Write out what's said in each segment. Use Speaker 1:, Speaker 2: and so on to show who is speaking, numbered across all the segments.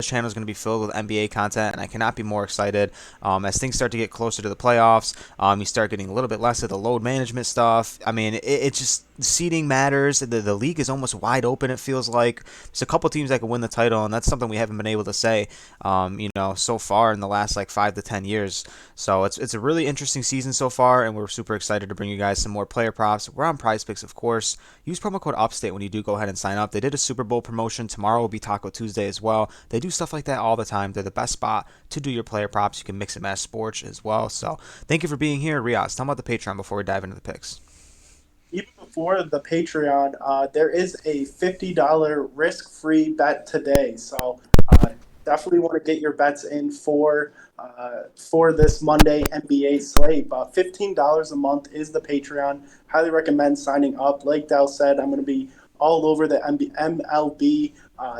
Speaker 1: channel is going to be filled with NBA content, and I cannot be more excited. As things start to get closer to the playoffs, you start getting a little bit less of the load management stuff. I mean, it just seeding matters. The league is almost wide open. It feels like there's a couple teams that can win the title, and that's something we haven't been able to say, so far in the last like 5 to 10 years. So it's a really interesting season so far, and we're super excited to bring you guys some more player props. We're on Prize Picks, of course. Use promo code Upstate when you do go ahead and sign up. They did a Super Bowl promotion. Tomorrow will be Taco Tuesday as well. They do stuff like that all the time. They're the best spot to do your player props. You can mix and match sports as well. So thank you for being here, Reoz. Tell me about the Patreon before we dive into the picks.
Speaker 2: Even before the Patreon, there is a $50 risk-free bet today. So uh, definitely want to get your bets in for this Monday NBA slate. But $15 a month is the Patreon. Highly recommend signing up. Like Dell said, I'm going to be all over the MLB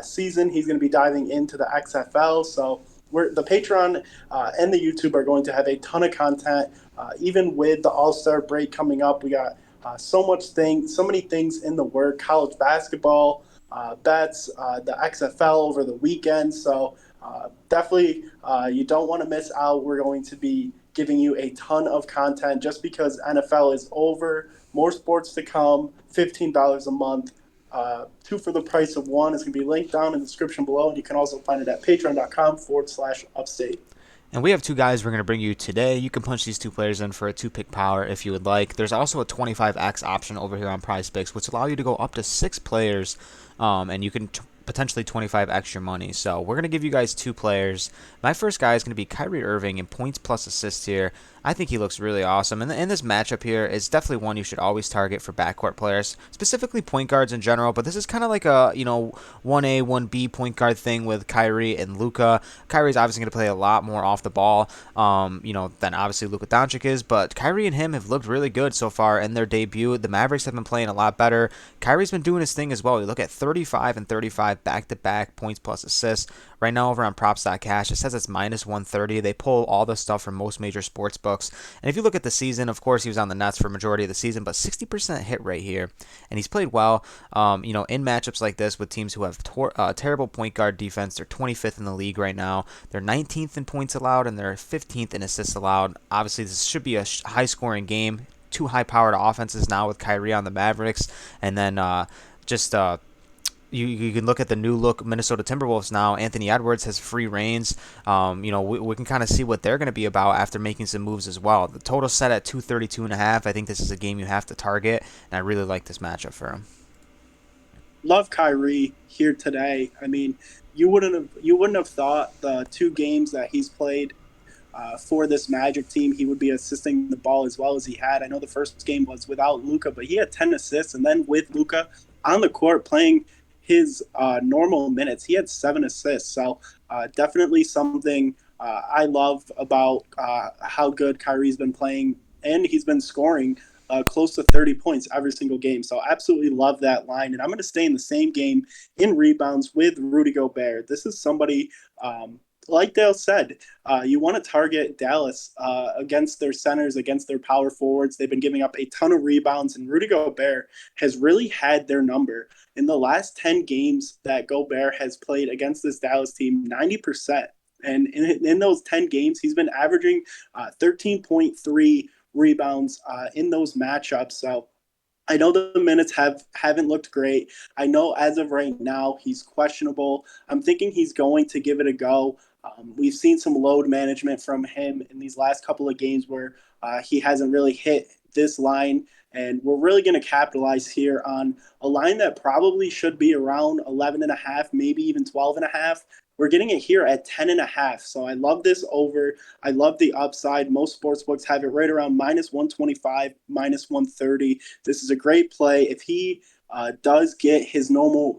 Speaker 2: season. He's going to be diving into the XFL. So the Patreon and the YouTube are going to have a ton of content. Even with the All-Star break coming up, we got so many things in the work. College basketball bets, the XFL over the weekend. So definitely, you don't want to miss out. We're going to be giving you a ton of content just because NFL is over. More sports to come. $15 a month. Two for the price of one is going to be linked down in the description below, and you can also find it at patreon.com/upstate.
Speaker 1: And we have two guys we're going to bring you today. You can punch these two players in for a two-pick power if you would like. There's also a 25x option over here on Prize Picks, which allow you to go up to 6 players, and you can potentially 25 extra money. So we're going to give you guys two players. My first guy is going to be Kyrie Irving in points plus assists here. I think he looks really awesome. And in this matchup here, it's definitely one you should always target for backcourt players, specifically point guards in general. But this is kind of like a, 1A, 1B point guard thing with Kyrie and Luka. Kyrie's obviously going to play a lot more off the ball, than obviously Luka Doncic is. But Kyrie and him have looked really good so far in their debut. The Mavericks have been playing a lot better. Kyrie's been doing his thing as well. You look at 35 and 35 back-to-back points plus assists. Right now over on props.cash, it says it's minus 130. They pull all the stuff from most major sports books. And if you look at the season, of course, he was on the Nets for majority of the season, but 60% hit rate here. And he's played well, in matchups like this with teams who have terrible point guard defense. They're 25th in the league right now. They're 19th in points allowed, and they're 15th in assists allowed. Obviously, this should be a high-scoring game. Two high-powered offenses now with Kyrie on the Mavericks. And then you can look at the new look Minnesota Timberwolves now. Anthony Edwards has free reigns. We can kind of see what they're going to be about after making some moves as well. The total set at 232.5. I think this is a game you have to target, and I really like this matchup for him.
Speaker 2: Love Kyrie here today. I mean, you wouldn't have thought the two games that he's played for this Magic team, he would be assisting the ball as well as he had. I know the first game was without Luka, but he had 10 assists, and then with Luka on the court playing his normal minutes, he had 7 assists. So definitely something I love about how good Kyrie's been playing, and he's been scoring close to 30 points every single game. So absolutely love that line. And I'm going to stay in the same game in rebounds with Rudy Gobert. This is somebody, like Dale said, you want to target Dallas against their centers, against their power forwards. They've been giving up a ton of rebounds, and Rudy Gobert has really had their number. In the last 10 games that Gobert has played against this Dallas team, 90%. And in those 10 games, he's been averaging 13.3 rebounds in those matchups. So I know the minutes haven't looked great. I know as of right now he's questionable. I'm thinking he's going to give it a go. We've seen some load management from him in these last couple of games where he hasn't really hit this line, and we're really going to capitalize here on a line that probably should be around 11 and a half, maybe even 12 and a half. We're getting it here at 10 and a half. So I love this over. I love the upside. Most sports books have it right around minus 125, minus 130. This is a great play. If he does get his normal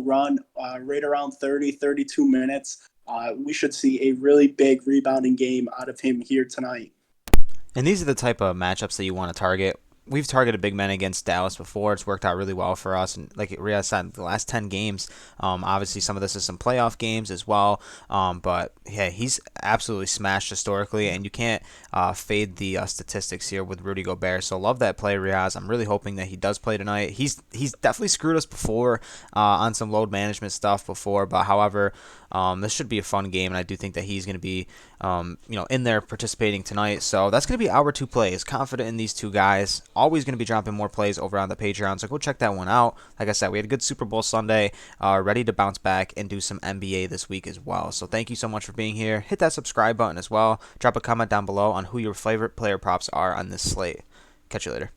Speaker 2: run right around 30, 32 minutes, we should see a really big rebounding game out of him here tonight.
Speaker 1: And these are the type of matchups that you want to target. we've targeted big men against Dallas before. It's worked out really well for us. And like Reoz said, the last 10 games, obviously some of this is some playoff games as well. But yeah, he's absolutely smashed historically, and you can't fade the statistics here with Rudy Gobert. So love that play, Reoz. I'm really hoping that he does play tonight. He's definitely screwed us before on some load management stuff before, but however, this should be a fun game, and I do think that he's going to be, in there participating tonight. So that's going to be our two plays. Confident in these two guys. Always going to be dropping more plays over on the Patreon, so go check that one out. Like I said, we had a good Super Bowl Sunday. Ready to bounce back and do some NBA this week as well. So thank you so much for being here. Hit that subscribe button as well. Drop a comment down below on who your favorite player props are on this slate. Catch you later.